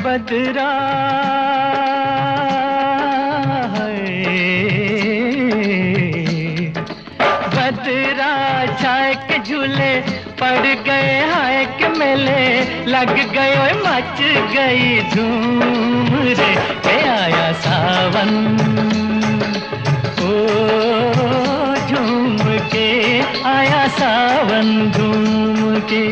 बदरा बदरा छाए के झूले पड़ गए हाय के मेले लग गए ओए मच गई धूम रे के आया सावन ओ झूम के आया सावन झूम के।